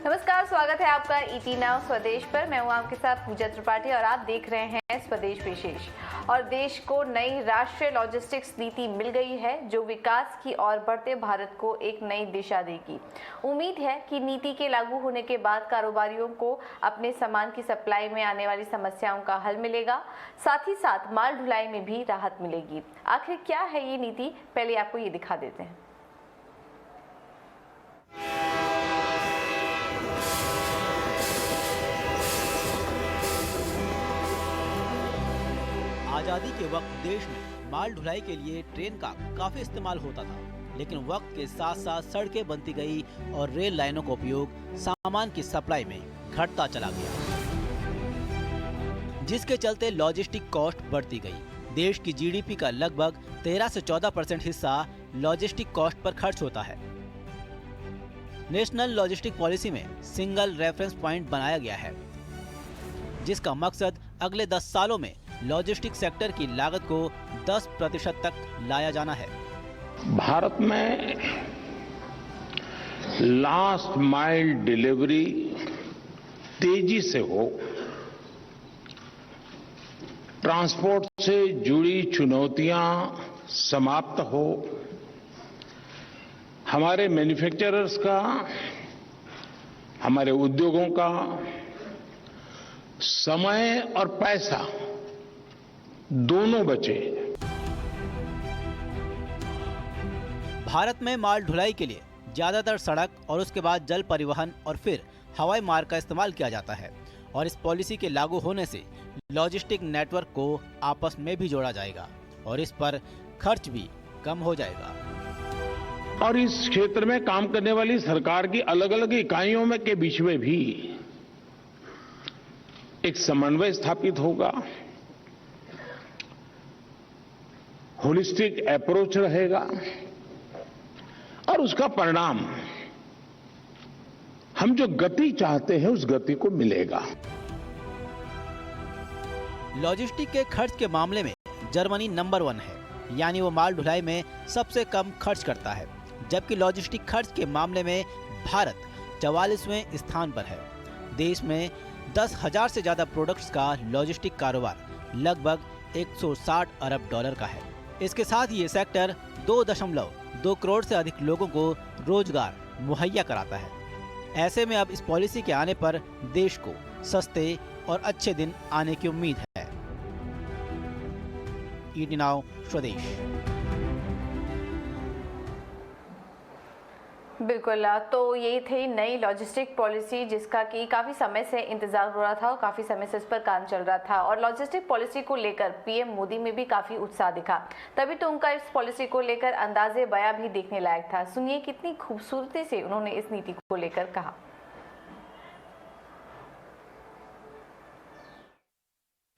नमस्कार, स्वागत है आपका ईटी नाउ स्वदेश पर। मैं हूं आपके साथ पूजा त्रिपाठी और आप देख रहे हैं स्वदेश विशेष। और देश को नई राष्ट्रीय लॉजिस्टिक्स नीति मिल गई है जो विकास की ओर बढ़ते भारत को एक नई दिशा देगी। उम्मीद है कि नीति के लागू होने के बाद कारोबारियों को अपने सामान की सप्लाई में आने वाली समस्याओं का हल मिलेगा, साथ ही साथ माल ढुलाई में भी राहत मिलेगी। आखिर क्या है ये नीति, पहले आपको ये दिखा देते हैं। आज़ादी के वक्त देश में माल ढुलाई के लिए ट्रेन का काफी इस्तेमाल होता था, लेकिन वक्त के साथ साथ सड़कें बनती गई और रेल लाइनों का उपयोग सामान की सप्लाई में घटता चला गया, जिसके चलते लॉजिस्टिक कॉस्ट बढ़ती गई। देश की जीडीपी का लगभग 13 से 14% हिस्सा लॉजिस्टिक कॉस्ट पर खर्च होता है। नेशनल लॉजिस्टिक पॉलिसी में सिंगल रेफरेंस पॉइंट बनाया गया है, जिसका मकसद अगले 10 सालों में लॉजिस्टिक सेक्टर की लागत को 10% तक लाया जाना है। भारत में लास्ट माइल डिलीवरी तेजी से हो, ट्रांसपोर्ट से जुड़ी चुनौतियां समाप्त हो, हमारे मैन्युफैक्चरर्स का, हमारे उद्योगों का समय और पैसा दोनों बचे। भारत में माल ढुलाई के लिए ज्यादातर सड़क और उसके बाद जल परिवहन और फिर हवाई मार्ग का इस्तेमाल किया जाता है, और इस पॉलिसी के लागू होने से लॉजिस्टिक नेटवर्क को आपस में भी जोड़ा जाएगा और इस पर खर्च भी कम हो जाएगा। और इस क्षेत्र में काम करने वाली सरकार की अलग अलग इकाइयों में के बीच में भी एक समन्वय स्थापित होगा, होलिस्टिक अप्रोच रहेगा और उसका परिणाम हम जो गति चाहते हैं उस गति को मिलेगा। लॉजिस्टिक के खर्च के मामले में जर्मनी नंबर 1 है, यानी वो माल ढुलाई में सबसे कम खर्च करता है, जबकि लॉजिस्टिक खर्च के मामले में भारत 44वें स्थान पर है। देश में 10,000 से ज्यादा प्रोडक्ट्स का लॉजिस्टिक कारोबार लगभग 160 अरब डॉलर का है। इसके साथ ये सेक्टर 2.2 करोड़ से अधिक लोगों को रोजगार मुहैया कराता है। ऐसे में अब इस पॉलिसी के आने पर देश को सस्ते और अच्छे दिन आने की उम्मीद है। ईटी नाउ स्वदेश। बिल्कुल, तो यही थी नई लॉजिस्टिक पॉलिसी जिसका कि काफ़ी समय से इंतजार हो रहा था और काफ़ी समय से इस पर काम चल रहा था। और लॉजिस्टिक पॉलिसी को लेकर पीएम मोदी में भी काफ़ी उत्साह दिखा, तभी तो उनका इस पॉलिसी को लेकर अंदाजे बयां भी देखने लायक था। सुनिए कितनी खूबसूरती से उन्होंने इस नीति को लेकर कहा।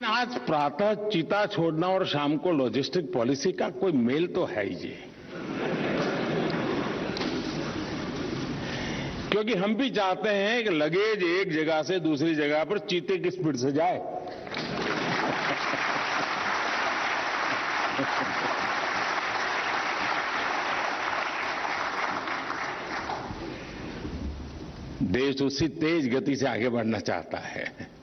आज प्रातः चिता छोड़ना और शाम को लॉजिस्टिक पॉलिसी का कोई मेल तो है ही जी, क्योंकि हम भी चाहते हैं कि लगेज एक जगह से दूसरी जगह पर चीते की स्पीड से जाए। देश उसी तेज गति से आगे बढ़ना चाहता है।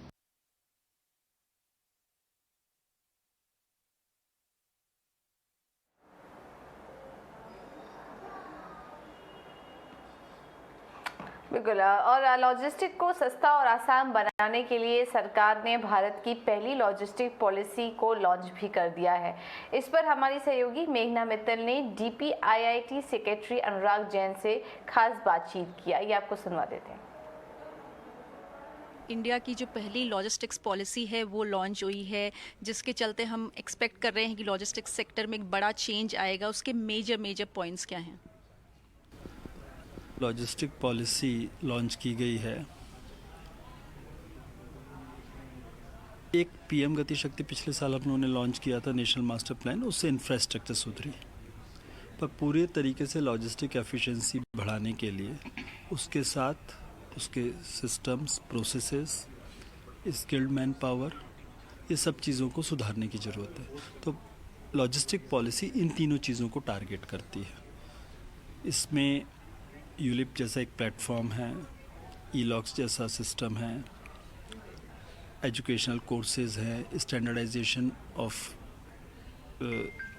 बिल्कुल, और लॉजिस्टिक को सस्ता और आसान बनाने के लिए सरकार ने भारत की पहली लॉजिस्टिक पॉलिसी को लॉन्च भी कर दिया है। इस पर हमारी सहयोगी मेघना मित्तल ने DPIIT सेक्रेटरी अनुराग जैन से खास बातचीत किया, ये आपको सुनवा देते हैं। इंडिया की जो पहली लॉजिस्टिक्स पॉलिसी है वो लॉन्च हुई है, जिसके चलते हम एक्सपेक्ट कर रहे हैं कि लॉजिस्टिक्स सेक्टर में एक बड़ा चेंज आएगा। उसके मेजर पॉइंट्स क्या हैं? लॉजिस्टिक पॉलिसी लॉन्च की गई है। एक पीएम गति शक्ति पिछले साल उन्होंने लॉन्च किया था, नेशनल मास्टर प्लान, उससे इंफ्रास्ट्रक्चर सुधरी, पर पूरे तरीके से लॉजिस्टिक एफिशिएंसी बढ़ाने के लिए उसके साथ उसके systems, processes, skilled man power, ये सब चीज़ों को सुधारने की ज़रूरत है। तो लॉजिस्टिक पॉलिसी इन तीनों चीज़ों को टारगेट करती है। इसमें यूलिप जैसा एक प्लेटफॉर्म है, ई-लॉक्स जैसा सिस्टम है, एजुकेशनल कोर्सेज हैं, स्टैंडर्डाइजेशन ऑफ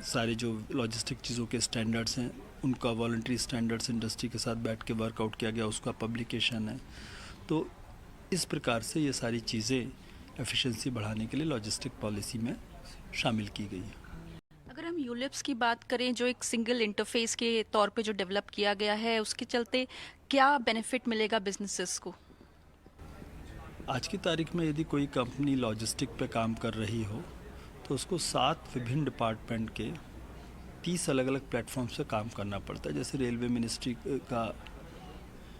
सारे जो लॉजिस्टिक चीज़ों के स्टैंडर्ड्स हैं उनका वॉलंटरी स्टैंडर्ड्स इंडस्ट्री के साथ बैठ के वर्कआउट किया गया, उसका पब्लिकेशन है। तो इस प्रकार से ये सारी चीज़ें एफिशिएंसी बढ़ाने के लिए लॉजिस्टिक पॉलिसी में शामिल की गई है। अगर हम यूलिप्स की बात करें, जो एक सिंगल इंटरफेस के तौर पे जो डेवलप किया गया है, उसके चलते क्या बेनिफिट मिलेगा बिजनेसेस को? आज की तारीख में यदि कोई कंपनी लॉजिस्टिक पे काम कर रही हो तो उसको 7 विभिन्न डिपार्टमेंट के 30 अलग अलग प्लेटफॉर्म्स पे काम करना पड़ता है। जैसे रेलवे मिनिस्ट्री का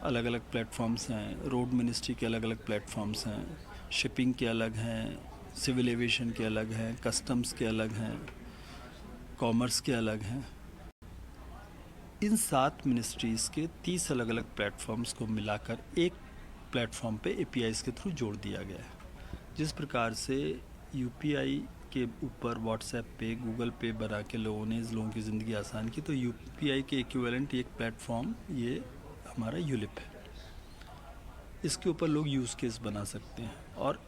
अलग अलग प्लेटफॉर्म्स हैं, रोड मिनिस्ट्री के अलग अलग प्लेटफॉर्म्स हैं, शिपिंग के अलग हैं, सिविल एविएशन के अलग हैं, कस्टम्स के अलग हैं, कॉमर्स के अलग हैं। इन 7 मिनिस्ट्रीज़ के 30 अलग अलग प्लेटफॉर्म्स को मिलाकर एक प्लेटफॉर्म पे APIs के थ्रू जोड़ दिया गया है। जिस प्रकार से UPI के ऊपर व्हाट्सएप पे, गूगल पे बना के लोगों ने लोगों की ज़िंदगी आसान की, तो UPI के इक्विवेलेंट एक प्लेटफॉर्म ये हमारा यूलिप है। इसके ऊपर लोग यूज़ केस बना सकते हैं और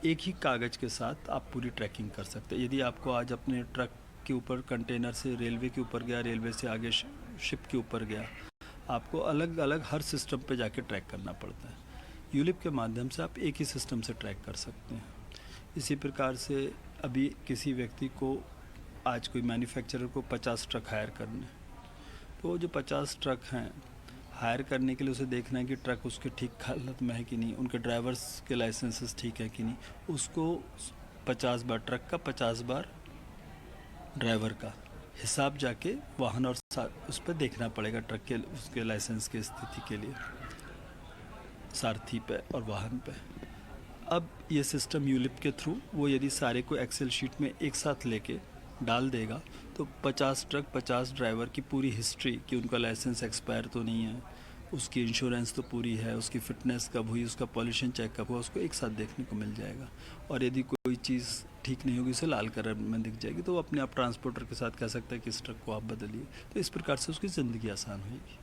एक ही कागज़ के साथ आप पूरी ट्रैकिंग कर सकते हैं। यदि आपको आज अपने ट्रक के ऊपर कंटेनर से रेलवे के ऊपर गया, रेलवे से आगे शिप के ऊपर गया, आपको अलग अलग हर सिस्टम पे जाके ट्रैक करना पड़ता है। यूलिप के माध्यम से आप एक ही सिस्टम से ट्रैक कर सकते हैं। इसी प्रकार से अभी किसी व्यक्ति को, आज कोई मैन्युफैक्चरर को 50 ट्रक हायर करने, तो वो जो 50 ट्रक हैं हायर करने के लिए उसे देखना है कि ट्रक उसके ठीक हालत में है कि नहीं, उनके ड्राइवर्स के लाइसेंसेस ठीक है कि नहीं, उसको 50 बार ट्रक का 50 बार ड्राइवर का हिसाब जाके वाहन और उस पर देखना पड़ेगा, ट्रक के उसके लाइसेंस की स्थिति के लिए, सारथी पे और वाहन पे। अब ये सिस्टम यूलिप के थ्रू वो यदि सारे को एक्सेल शीट में एक साथ लेके डाल देगा तो 50 ट्रक 50 ड्राइवर की पूरी हिस्ट्री, कि उनका लाइसेंस एक्सपायर तो नहीं है, उसकी इंश्योरेंस तो पूरी है, उसकी फ़िटनेस कब हुई, उसका पॉल्यूशन चेक कब हुआ, उसको एक साथ देखने को मिल जाएगा। और यदि कोई चीज़ ठीक नहीं होगी, उसे लाल कलर में दिख जाएगी, तो वो अपने आप ट्रांसपोर्टर के साथ कह सकता है कि इस ट्रक को आप बदलिए। तो इस प्रकार से उसकी ज़िंदगी आसान होगी।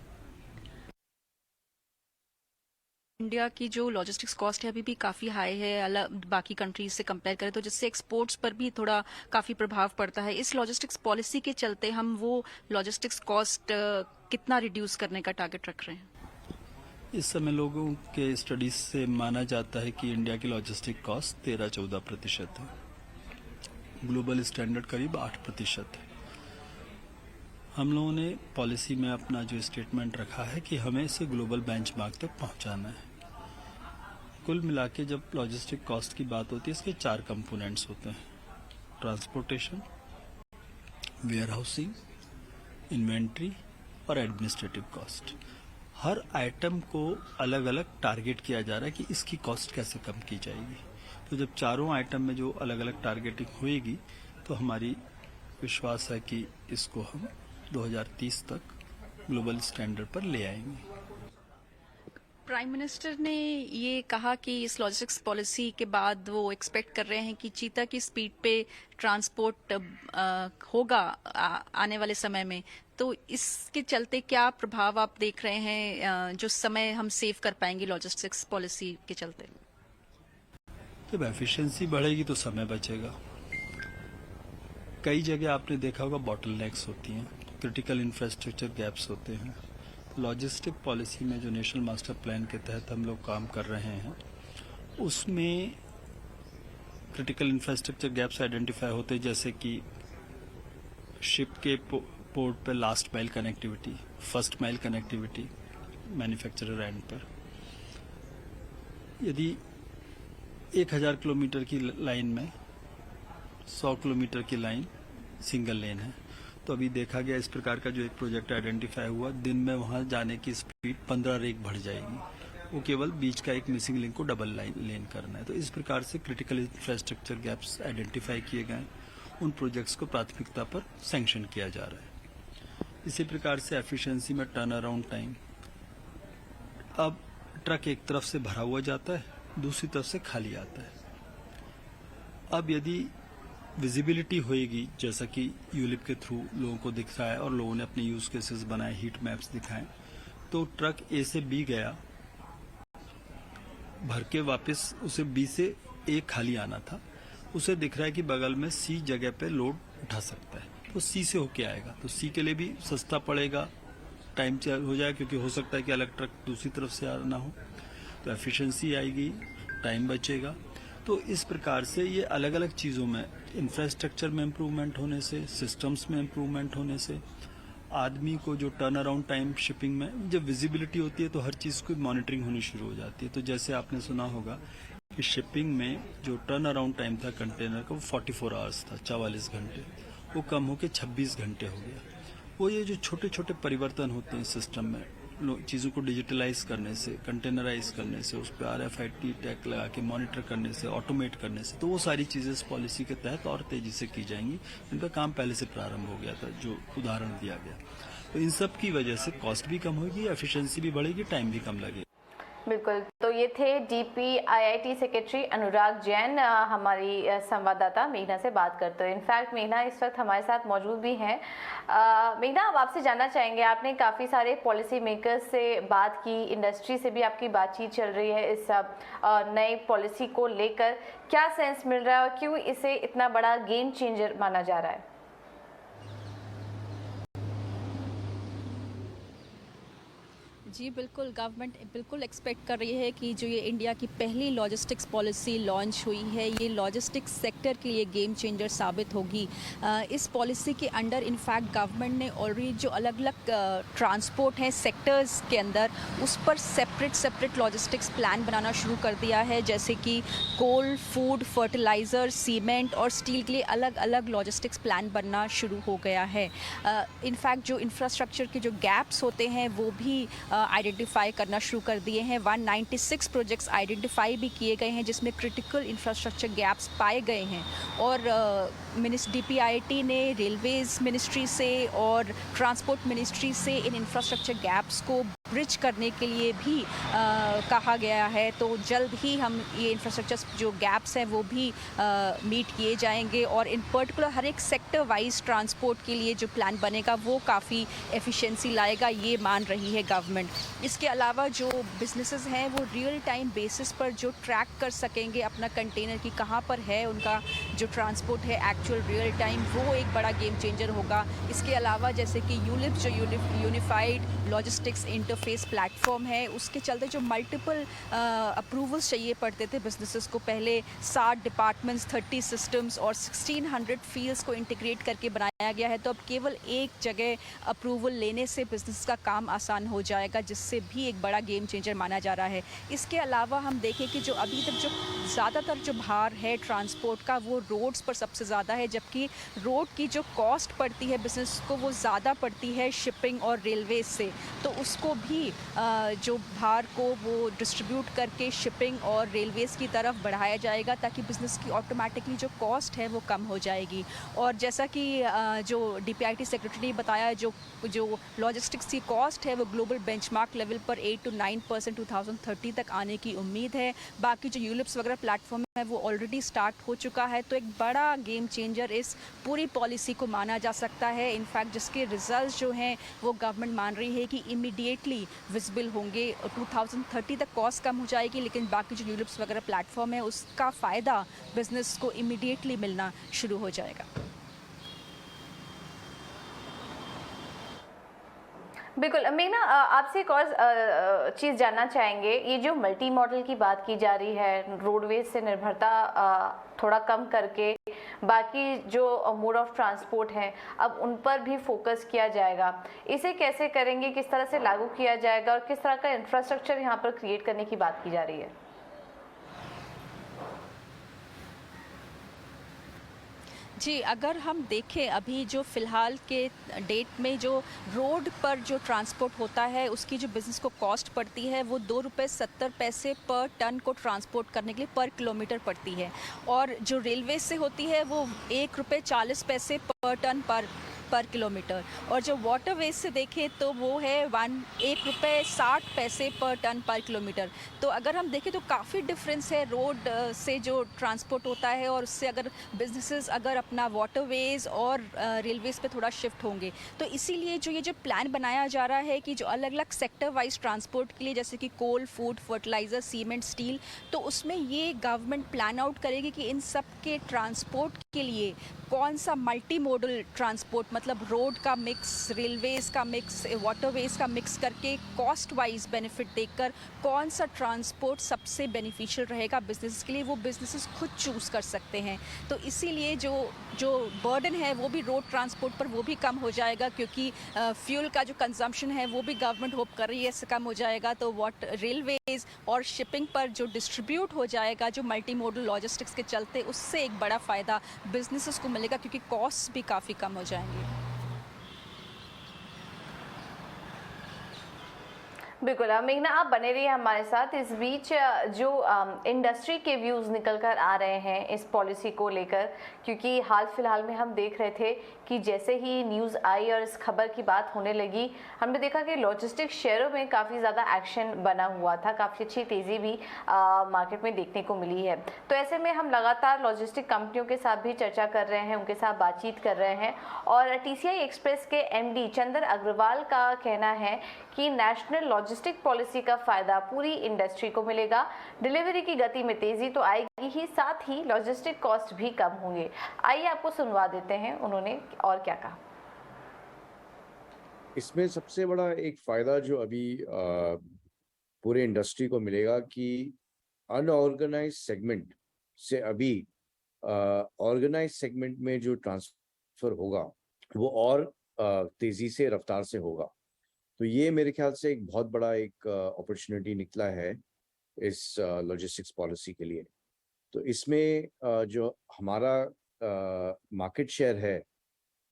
इंडिया की जो लॉजिस्टिक्स कॉस्ट है अभी भी काफ़ी हाई है, अलग बाकी कंट्रीज से कंपेयर करें तो, जिससे एक्सपोर्ट्स पर भी थोड़ा काफ़ी प्रभाव पड़ता है। इस लॉजिस्टिक्स पॉलिसी के चलते हम वो लॉजिस्टिक्स कॉस्ट कितना रिड्यूस करने का टारगेट रख रहे हैं? इस समय लोगों के स्टडीज से माना जाता है कि इंडिया की लॉजिस्टिक कॉस्ट 13-14% है, ग्लोबल स्टैंडर्ड करीब 8% है। हम लोगों ने पॉलिसी में अपना जो स्टेटमेंट रखा है कि हमें इसे ग्लोबल बेंचमार्क तक पहुंचाना है। कुल मिला के जब लॉजिस्टिक कॉस्ट की बात होती है, इसके 4 कंपोनेंट्स होते हैं: ट्रांसपोर्टेशन, वेयरहाउसिंग, इन्वेंट्री और एडमिनिस्ट्रेटिव कॉस्ट। हर आइटम को अलग अलग टारगेट किया जा रहा है कि इसकी कॉस्ट कैसे कम की जाएगी। तो जब चारों आइटम में जो अलग अलग टारगेटिंग होएगी तो हमारी विश्वास है कि इसको हम 2030 तक ग्लोबल स्टैंडर्ड पर ले आएंगे। प्राइम मिनिस्टर ने ये कहा कि इस लॉजिस्टिक्स पॉलिसी के बाद वो एक्सपेक्ट कर रहे हैं कि चीता की स्पीड पे ट्रांसपोर्ट होगा आने वाले समय में। तो इसके चलते क्या प्रभाव आप देख रहे हैं, जो समय हम सेव कर पाएंगे लॉजिस्टिक्स पॉलिसी के चलते? जब एफिशिएंसी बढ़ेगी तो समय बचेगा। कई जगह आपने देखा होगा बॉटलनेक्स होती हैं, क्रिटिकल इंफ्रास्ट्रक्चर गैप्स होते हैं। लॉजिस्टिक पॉलिसी में जो नेशनल मास्टर प्लान के तहत हम लोग काम कर रहे हैं, उसमें क्रिटिकल इंफ्रास्ट्रक्चर गैप्स आइडेंटिफाई होते हैं, जैसे कि शिप के पोर्ट पर last mile connectivity, first mile connectivity manufacturer and पर। यदि 1000 किलोमीटर की लाइन में 100 किलोमीटर की लाइन सिंगल लेन है, तो अभी देखा गया इस प्रकार का जो एक प्रोजेक्ट आइडेंटिफाई हुआ, दिन में वहां जाने की स्पीड 15 रेक बढ़ जाएगी। वो केवल बीच का एक मिसिंग लिंक को डबल लेन करना है। तो इस प्रकार से क्रिटिकल इंफ्रास्ट्रक्चर गैप्स आइडेंटिफाई किए गए, उन प्रोजेक्ट्स को प्राथमिकता पर सैंक्शन किया जा रहा है। इसी प्रकार से एफिशिएंसी में टर्न अराउंड टाइम, अब ट्रक एक तरफ से भरा हुआ जाता है, दूसरी तरफ से खाली आता है। अब यदि विजिबिलिटी होएगी, जैसा कि यूलिप के थ्रू लोगों को दिख रहा है और लोगों ने अपने यूज केसेस बनाए, हीट मैप्स दिखाएं, तो ट्रक ए से बी गया भर के वापस उसे बी से ए खाली आना था, उसे दिख रहा है कि बगल में सी जगह पे लोड उठा सकता है, तो सी से होके आएगा, तो सी के लिए भी सस्ता पड़ेगा, टाइम हो जाएगा, क्योंकि हो सकता है कि अलग ट्रक दूसरी तरफ से आना हो, तो एफिशिएंसी आएगी, टाइम बचेगा। तो इस प्रकार से ये अलग अलग चीज़ों में, इंफ्रास्ट्रक्चर में इम्प्रूवमेंट होने से, सिस्टम्स में इम्प्रूवमेंट होने से, आदमी को जो टर्न अराउंड टाइम शिपिंग में जब विजिबिलिटी होती है तो हर चीज़ की मॉनिटरिंग होनी शुरू हो जाती है। तो जैसे आपने सुना होगा कि शिपिंग में जो टर्न अराउंड टाइम था कंटेनर का वो 44 आवर्स था, 44 घंटे, वो कम होकर 26 घंटे हो गया। वो ये जो छोटे छोटे परिवर्तन होते हैं सिस्टम में, चीज़ों को डिजिटलाइज करने से, कंटेनराइज करने से, उस पर RFID टैग लगा के मॉनिटर करने से, ऑटोमेट करने से, तो वो सारी चीज़ें इस पॉलिसी के तहत और तेज़ी से की जाएंगी। इनका काम पहले से प्रारंभ हो गया था, जो उदाहरण दिया गया। तो इन सब की वजह से कॉस्ट भी कम होगी, एफिशिएंसी भी बढ़ेगी, टाइम भी कम लगेगा। बिल्कुल, तो ये थे DPIIT सेक्रेटरी अनुराग जैन हमारी संवाददाता मेघना से बात करते हुए। इनफैक्ट मेघना इस वक्त हमारे साथ मौजूद भी हैं। मेघना, अब आपसे जानना चाहेंगे, आपने काफ़ी सारे पॉलिसी मेकर्स से बात की, इंडस्ट्री से भी आपकी बातचीत चल रही है इस नई पॉलिसी को लेकर, क्या सेंस मिल रहा है और क्यों इसे इतना बड़ा गेम चेंजर माना जा रहा है? जी बिल्कुल, गवर्नमेंट बिल्कुल एक्सपेक्ट कर रही है कि जो ये इंडिया की पहली लॉजिस्टिक्स पॉलिसी लॉन्च हुई है, ये लॉजिस्टिक्स सेक्टर के लिए गेम चेंजर साबित होगी। इस पॉलिसी के अंडर इनफैक्ट गवर्नमेंट ने ऑलरेडी जो अलग अलग ट्रांसपोर्ट हैं सेक्टर्स के अंदर, उस पर सेपरेट लॉजिस्टिक्स प्लान बनाना शुरू कर दिया है, जैसे कि कोल, फूड, फर्टिलाइज़र, सीमेंट और स्टील के लिए अलग अलग लॉजिस्टिक्स प्लान बनना शुरू हो गया है। इनफैक्ट जो इंफ्रास्ट्रक्चर के जो गैप्स होते हैं वो भी आइडेंटिफाई करना शुरू कर दिए हैं। 196 प्रोजेक्ट्स आइडेंटिफाई भी किए गए हैं जिसमें क्रिटिकल इंफ्रास्ट्रक्चर गैप्स पाए गए हैं, और DPIIT ने रेलवेज़ मिनिस्ट्री से और ट्रांसपोर्ट मिनिस्ट्री से इन इंफ्रास्ट्रक्चर गैप्स को ब्रिज करने के लिए भी कहा गया है। तो जल्द ही हम ये इंफ्रास्ट्रक्चर जो गैप्स हैं वो भी मीट किए जाएंगे, और इन पर्टिकुलर हर एक सेक्टर वाइज ट्रांसपोर्ट के लिए जो प्लान बनेगा वो काफ़ी एफिशिएंसी लाएगा, ये मान रही है गवर्नमेंट। इसके अलावा जो बिजनेसेस हैं वो रियल टाइम बेसिस पर जो ट्रैक कर सकेंगे अपना कंटेनर की कहाँ पर है उनका जो ट्रांसपोर्ट है एक्चुअल रियल टाइम, वो एक बड़ा गेम चेंजर होगा। इसके अलावा जैसे कि यूलिप्स जो यूनिफाइड लॉजिस्टिक्स इंटरफेस प्लेटफॉर्म है, उसके चलते जो मल्टीपल अप्रूवल्स चाहिए पड़ते थे बिजनेसेस को, पहले 60 डिपार्टमेंट्स, 30 सिस्टम्स और 1600 फील्ड्स को इंटीग्रेट करके बनाया गया है। तो अब केवल एक जगह अप्रूवल लेने से बिजनेस का काम आसान हो जाएगा, जिससे भी एक बड़ा गेम चेंजर माना जा रहा है। इसके अलावा हम देखें कि जो अभी तक जो ज़्यादातर जो भार है ट्रांसपोर्ट का वो रोड्स पर सबसे ज़्यादा है, जबकि रोड की जो कॉस्ट पड़ती है बिजनेस को वो ज़्यादा पड़ती है शिपिंग और रेलवे से। तो उसको भी जो भार को वो डिस्ट्रीब्यूट करके शिपिंग और रेलवेज़ की तरफ बढ़ाया जाएगा, ताकि बिज़नेस की ऑटोमेटिकली जो कॉस्ट है वो कम हो जाएगी। और जैसा कि जो DPIIT सेक्रेटरी ने बताया, जो लॉजिस्टिक्स की कॉस्ट है वो ग्लोबल बेंचमार्क लेवल पर 8 to 9% 2030 तक आने की उम्मीद है। बाकी जो यूलिप्स वगैरह प्लेटफॉर्म है वो ऑलरेडी स्टार्ट हो चुका है। तो एक बड़ा गेम चेंजर इस पूरी पॉलिसी को माना जा सकता है। इनफैक्ट जिसके रिजल्ट्स जो हैं वो गवर्नमेंट मान रही है कि इमीडिएटली विजिबल होंगे। 2030 तक कॉस्ट कम हो जाएगी, लेकिन बाकी जो यूलिप्स वगैरह प्लेटफॉर्म है उसका फ़ायदा बिजनेस को इमीडिएटली मिलना शुरू हो जाएगा। बिल्कुल मेघना, आपसे एक और चीज़ जानना चाहेंगे। ये जो मल्टी मॉडल की बात की जा रही है, रोडवेज से निर्भरता थोड़ा कम करके बाकी जो मोड ऑफ ट्रांसपोर्ट हैं अब उन पर भी फोकस किया जाएगा, इसे कैसे करेंगे, किस तरह से लागू किया जाएगा और किस तरह का इंफ्रास्ट्रक्चर यहाँ पर क्रिएट करने की बात की जा रही है? जी, अगर हम देखें अभी जो फ़िलहाल के डेट में जो रोड पर जो ट्रांसपोर्ट होता है उसकी जो बिज़नेस को कॉस्ट पड़ती है वो ₹2.70 पर टन को ट्रांसपोर्ट करने के लिए पर किलोमीटर पड़ती है, और जो रेलवे से होती है वो ₹1.40 पर टन पर पर किलोमीटर, और जो वाटरवेज से देखें तो वो है ₹1.60 पर टन पर किलोमीटर। तो अगर हम देखें तो काफ़ी डिफरेंस है रोड से जो ट्रांसपोर्ट होता है, और उससे अगर बिजनेसेस अगर अपना वाटरवेज और रेलवेज पे थोड़ा शिफ्ट होंगे, तो इसीलिए जो ये जो प्लान बनाया जा रहा है कि जो अलग अलग सेक्टर वाइज ट्रांसपोर्ट के लिए, जैसे कि कोल, फूड, फर्टिलाइजर, सीमेंट, स्टील, तो उसमें ये गवर्नमेंट प्लान आउट करेगी कि इन सब के ट्रांसपोर्ट के लिए कौन सा मल्टी मोडल ट्रांसपोर्ट, मतलब रोड का मिक्स, रेलवेज का मिक्स, वाटरवेज का मिक्स करके कॉस्ट वाइज बेनिफिट देकर कौन सा ट्रांसपोर्ट सबसे बेनिफिशियल रहेगा बिजनेस के लिए, वो बिजनेसेस खुद चूज़ कर सकते हैं। तो इसीलिए जो बर्डन है वो भी रोड ट्रांसपोर्ट पर वो भी कम हो जाएगा, क्योंकि फ्यूल का जो कंजम्पशन है वो भी गवर्नमेंट होप कर रही है इससे कम हो जाएगा। तो रेलवेज और शिपिंग पर जो डिस्ट्रीब्यूट हो जाएगा जो मल्टी मोडल लॉजिस्टिक्स के चलते, उससे एक बड़ा फ़ायदा बिजनेसेस को मिलेगा, क्योंकि कॉस्ट भी काफ़ी कम हो जाएंगे। बिल्कुल। मेघना, आप बने रहिए हमारे साथ। इस बीच जो इंडस्ट्री के व्यूज़ निकल कर आ रहे हैं इस पॉलिसी को लेकर, क्योंकि हाल फिलहाल में हम देख रहे थे कि जैसे ही न्यूज़ आई और इस खबर की बात होने लगी, हमने देखा कि लॉजिस्टिक शेयरों में काफ़ी ज़्यादा एक्शन बना हुआ था, काफ़ी अच्छी तेज़ी भी मार्केट में देखने को मिली है। तो ऐसे में हम लगातार लॉजिस्टिक कंपनियों के साथ भी चर्चा कर रहे हैं, उनके साथ बातचीत कर रहे हैं, और टीसीआई एक्सप्रेस के एमडी चंदर अग्रवाल का कहना है कि नेशनल लॉजिस्टिक पॉलिसी का फायदा पूरी इंडस्ट्री को मिलेगा। डिलीवरी की गति में तेजी तो आएगी ही, साथ ही लॉजिस्टिक कॉस्ट भी कम होंगे। आइए आपको सुनवा देते हैं उन्होंने और क्या कहा। इसमें सबसे बड़ा एक फायदा जो अभी पूरे इंडस्ट्री को मिलेगा कि अनऑर्गेनाइज सेगमेंट से अभी ऑर्गेनाइज सेगमेंट में जो ट्रांसफर होगा वो और तेजी से, रफ्तार से होगा। तो ये मेरे ख्याल से एक बहुत बड़ा एक अपॉर्चुनिटी निकला है इस लॉजिस्टिक्स पॉलिसी के लिए। तो इसमें जो हमारा मार्केट शेयर है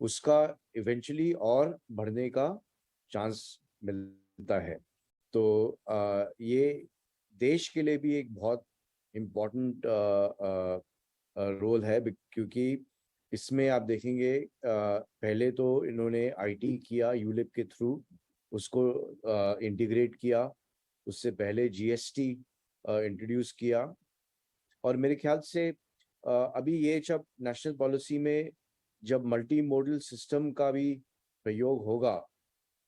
उसका इवेंचुअली और बढ़ने का चांस मिलता है। तो ये देश के लिए भी एक बहुत इम्पोर्टेंट रोल है, क्योंकि इसमें आप देखेंगे पहले तो इन्होंने आईटी किया यूलिप के थ्रू, उसको इंटीग्रेट किया, उससे पहले जीएसटी इंट्रोड्यूस किया, और मेरे ख्याल से अभी ये जब नेशनल पॉलिसी में जब मल्टी मॉडल सिस्टम का भी प्रयोग होगा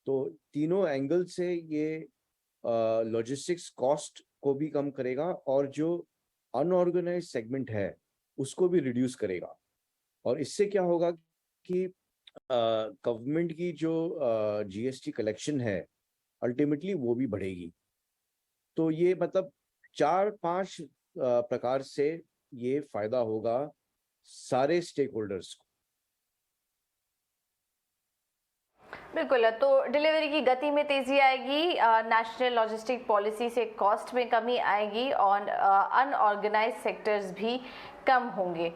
तो तीनों एंगल से ये लॉजिस्टिक्स कॉस्ट को भी कम करेगा और जो अनऑर्गेनाइज सेगमेंट है उसको भी रिड्यूस करेगा। और इससे क्या होगा कि गवर्नमेंट की जो जीएसटी कलेक्शन है अल्टीमेटली वो भी बढ़ेगी। तो ये मतलब 4-5 प्रकार से ये फायदा होगा सारे स्टेक होल्डर्स को। बिल्कुल। तो डिलीवरी की गति में तेजी आएगी, नेशनल लॉजिस्टिक पॉलिसी से कॉस्ट में कमी आएगी और अनऑर्गेनाइज सेक्टर्स भी कम होंगे।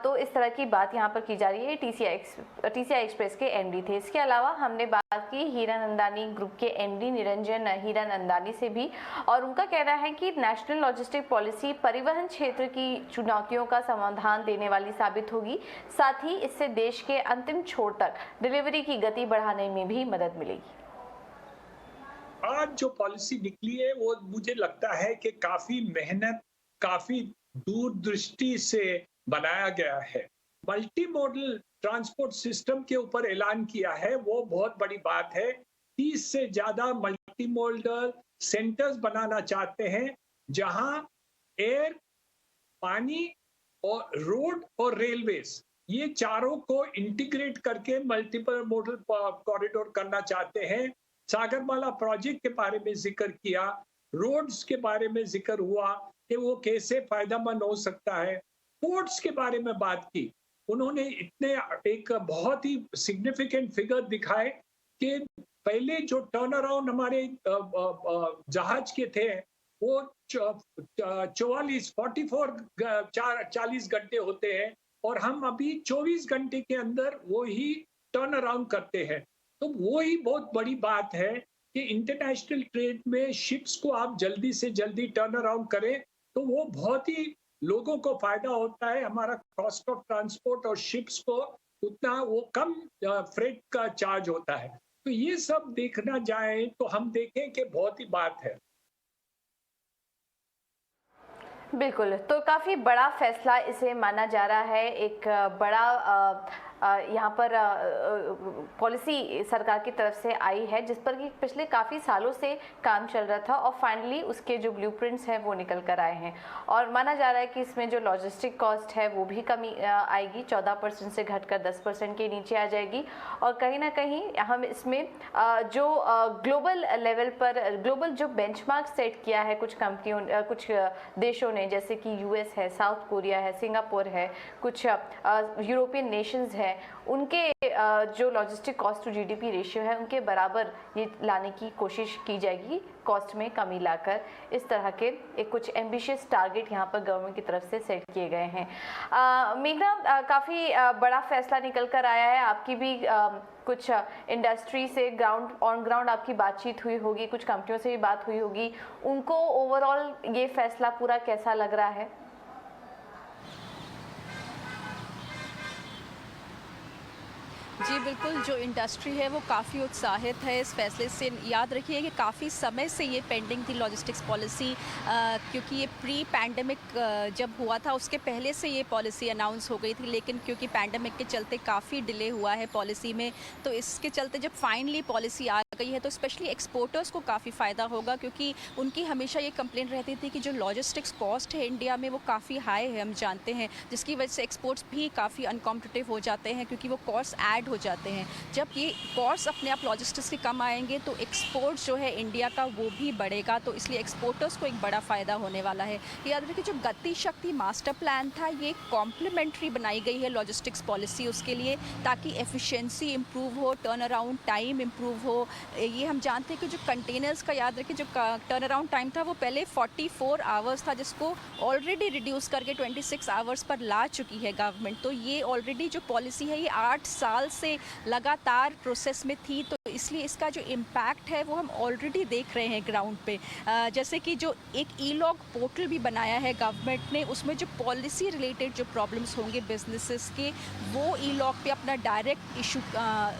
तो इस तरह की बात यहाँ पर की जा रही है। टीसीआई एक्सप्रेस के एमडी थे। इसके अलावा हमने बात की हीरानंदानी ग्रुप के एमडी निरंजन हीरानंदानी से भी, और उनका कहना है कि नेशनल लॉजिस्टिक पॉलिसी परिवहन क्षेत्र की चुनौतियों का समाधान देने वाली साबित होगी, साथ ही इससे देश के अंतिम छोर तक डिलीवरी की गति बढ़ाने में भी मदद मिलेगी। आज जो पॉलिसी निकली है वो मुझे लगता है कि काफी मेहनत, काफी दूरदृष्टि से बनाया गया है। मल्टी मॉडल ट्रांसपोर्ट सिस्टम के ऊपर ऐलान किया है, वो बहुत बड़ी बात है। 30 से ज्यादा मल्टी मॉडल सेंटर्स बनाना चाहते हैं जहां एयर, पानी और रोड और रेलवेज, ये चारों को इंटीग्रेट करके मल्टीपल मॉडल कॉरिडोर करना चाहते हैं। सागरमाला प्रोजेक्ट के बारे में जिक्र किया, रोड्स के बारे में जिक्र हुआ कि वो कैसे फायदेमंद हो सकता है। पोर्ट्स के बारे में बात की, उन्होंने इतने एक बहुत ही सिग्निफिकेंट फिगर दिखाए कि पहले जो टर्न अराउंड हमारे जहाज के थे वो 40 घंटे होते हैं और हम अभी 24 घंटे के अंदर वो ही टर्न अराउंड करते हैं। तो वो ही बहुत बड़ी बात है कि इंटरनेशनल ट्रेड में शिप्स को आप जल्दी से जल्दी टर्न अराउंड करें तो वो बहुत ही लोगों को फायदा होता है। हमारा कॉस्ट ऑफ ट्रांसपोर्ट और शिप्स को उतना वो कम फ्रेट का चार्ज होता है। तो ये सब देखना जाए तो हम देखें कि बहुत ही बात है। बिल्कुल, तो काफ़ी बड़ा फैसला इसे माना जा रहा है। एक बड़ा यहाँ पर पॉलिसी सरकार की तरफ से आई है जिस पर कि पिछले काफ़ी सालों से काम चल रहा था और फाइनली उसके जो ब्लूप्रिंट्स हैं वो निकल कर आए हैं और माना जा रहा है कि इसमें जो लॉजिस्टिक कॉस्ट है वो भी कमी आएगी, 14% से घटकर 10% के नीचे आ जाएगी और कहीं ना कहीं हम इसमें जो ग्लोबल लेवल पर ग्लोबल जो बेंचमार्क सेट किया है कुछ कंपनियों कुछ देशों ने, जैसे कि यूएस है, साउथ कोरिया है, सिंगापुर है, कुछ यूरोपियन नेशंस है, उनके जो logistic cost to GDP ratio है उनके बराबर ये लाने की कोशिश की जाएगी, कॉस्ट में कमी लाकर। इस तरह के एक कुछ एम्बिशियस टारगेट यहाँ पर गवर्नमेंट की तरफ से सेट किए गए हैं। मेघना, काफ़ी बड़ा फैसला निकल कर आया है। आपकी भी कुछ इंडस्ट्री से ऑन ग्राउंड आपकी बातचीत हुई होगी, कुछ कंपनियों से भी बात हुई होगी, उनको ओवरऑल ये फैसला पूरा कैसा लग रहा है? जी बिल्कुल, जो इंडस्ट्री है वो काफ़ी उत्साहित है इस फैसले से। याद रखिए कि काफ़ी समय से ये पेंडिंग थी लॉजिस्टिक्स पॉलिसी, क्योंकि ये प्री पैंडमिक जब हुआ था उसके पहले से ये पॉलिसी अनाउंस हो गई थी, लेकिन क्योंकि पैंडमिक के चलते काफ़ी डिले हुआ है पॉलिसी में, तो इसके चलते जब फाइनली पॉलिसी आ गई है तो स्पेशली एक्सपोर्टर्स को काफ़ी फ़ायदा होगा, क्योंकि उनकी हमेशा ये कंप्लेंट रहती थी कि जो लॉजिस्टिक्स कॉस्ट है इंडिया में वो काफ़ी हाई है, हम जानते हैं, जिसकी वजह से एक्सपोर्ट्स भी काफ़ी अनकॉम्पिटिटिव हो जाते हैं क्योंकि वो कॉस्ट ऐड हो जाते हैं। जब ये कॉस्ट अपने आप लॉजिस्टिक्स के कम आएंगे तो एक्सपोर्ट जो है इंडिया का वो भी बढ़ेगा, तो इसलिए एक्सपोर्टर्स को एक बड़ा फ़ायदा होने वाला है। याद रखिए जो गति शक्ति मास्टर प्लान था ये कॉम्प्लीमेंट्री बनाई गई है लॉजिस्टिक्स पॉलिसी उसके लिए, ताकि एफिशिएंसी इम्प्रूव हो, टर्न अराउंड टाइम इम्प्रूव हो। ये हम जानते हैं कि जो कंटेनर्स का, याद रखिए जो टर्न अराउंड टाइम था वो पहले 44 आवर्स था, जिसको ऑलरेडी रिड्यूस करके 26 आवर्स पर ला चुकी है गवर्नमेंट। तो ये ऑलरेडी जो पॉलिसी है ये 8 साल से लगातार प्रोसेस में थी, तो इसलिए इसका जो इम्पैक्ट है वो हम ऑलरेडी देख रहे हैं ग्राउंड पे। जैसे कि जो एक ई-लॉग पोर्टल भी बनाया है गवर्नमेंट ने, उसमें जो पॉलिसी रिलेटेड जो प्रॉब्लम्स होंगे बिजनेसेस के वो ई-लॉग पे अपना डायरेक्ट इशू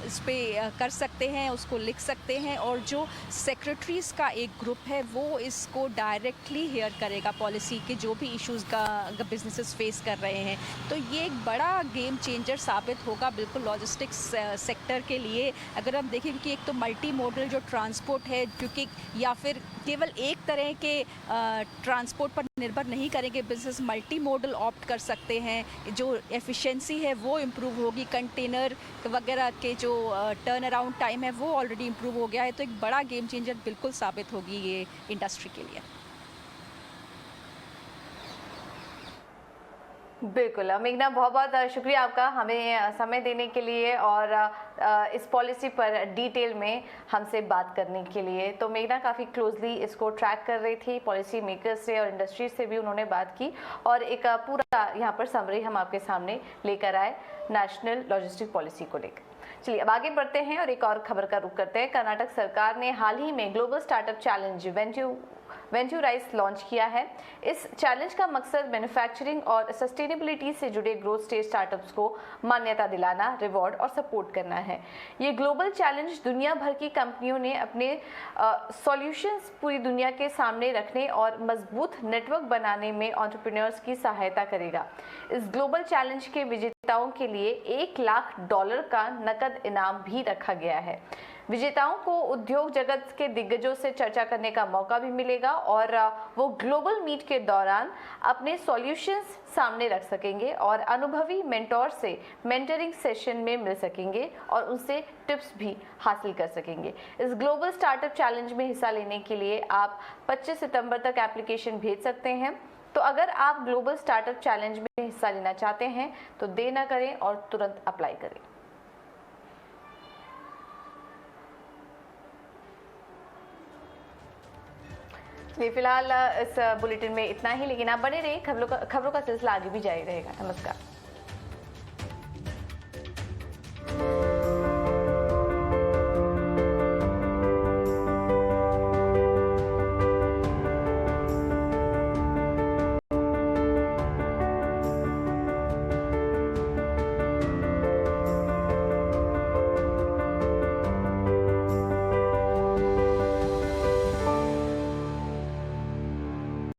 इस पे कर सकते हैं, उसको लिख सकते हैं, और जो सेक्रेटरीज़ का एक ग्रुप है वो इसको डायरेक्टली हेयर करेगा पॉलिसी के जो भी इश्यूज़ का बिजनेसेस फेस कर रहे हैं। तो ये एक बड़ा गेम चेंजर साबित होगा बिल्कुल लॉजिस्टिक्स सेक्टर के लिए। अगर हम देखें कि एक तो मल्टी मोडल जो ट्रांसपोर्ट है, क्योंकि या फिर केवल एक तरह के ट्रांसपोर्ट पर निर्भर नहीं करेंगे बिजनेस, मल्टी मॉडल ऑप्ट कर सकते हैं, जो एफिशिएंसी है वो इम्प्रूव होगी, कंटेनर वगैरह के जो टर्न अराउंड टाइम है वो ऑलरेडी इम्प्रूव हो गया है। तो एक बड़ा गेम चेंजर बिल्कुल साबित होगी ये इंडस्ट्री के लिए। बिल्कुल मेघना, बहुत बहुत शुक्रिया आपका हमें समय देने के लिए और इस पॉलिसी पर डिटेल में हमसे बात करने के लिए। तो मेघना काफ़ी क्लोजली इसको ट्रैक कर रही थी, पॉलिसी मेकर्स से और इंडस्ट्री से भी उन्होंने बात की और एक पूरा यहाँ पर समरी हम आपके सामने लेकर आए नेशनल लॉजिस्टिक पॉलिसी को लेकर। चलिए अब आगे बढ़ते हैं और एक और खबर का रुख करते हैं। कर्नाटक सरकार ने हाल ही में ग्लोबल स्टार्टअप चैलेंज वेंचुराइज लॉन्च किया है। इस चैलेंज का मकसद मैन्युफैक्चरिंग और सस्टेनेबिलिटी से जुड़े ग्रोथ स्टेज स्टार्टअप्स को मान्यता दिलाना, रिवॉर्ड और सपोर्ट करना है। ये ग्लोबल चैलेंज दुनिया भर की कंपनियों ने अपने सॉल्यूशंस पूरी दुनिया के सामने रखने और मजबूत नेटवर्क बनाने में एंटरप्रेन्योर्स की सहायता करेगा। इस ग्लोबल चैलेंज के विजेताओं के लिए $1 लाख का नकद इनाम भी रखा गया है। विजेताओं को उद्योग जगत के दिग्गजों से चर्चा करने का मौका भी मिलेगा और वो ग्लोबल मीट के दौरान अपने सॉल्यूशंस सामने रख सकेंगे और अनुभवी मेंटोर से मेंटरिंग सेशन में मिल सकेंगे और उनसे टिप्स भी हासिल कर सकेंगे। इस ग्लोबल स्टार्टअप चैलेंज में हिस्सा लेने के लिए आप 25 सितंबर तक एप्लीकेशन भेज सकते हैं। तो अगर आप ग्लोबल स्टार्टअप चैलेंज में हिस्सा लेना चाहते हैं तो देर न करें और तुरंत अप्लाई करें। फिलहाल इस बुलेटिन में इतना ही, लेकिन आप बने रहिए, खबरों का सिलसिला आगे भी जारी रहेगा। नमस्कार।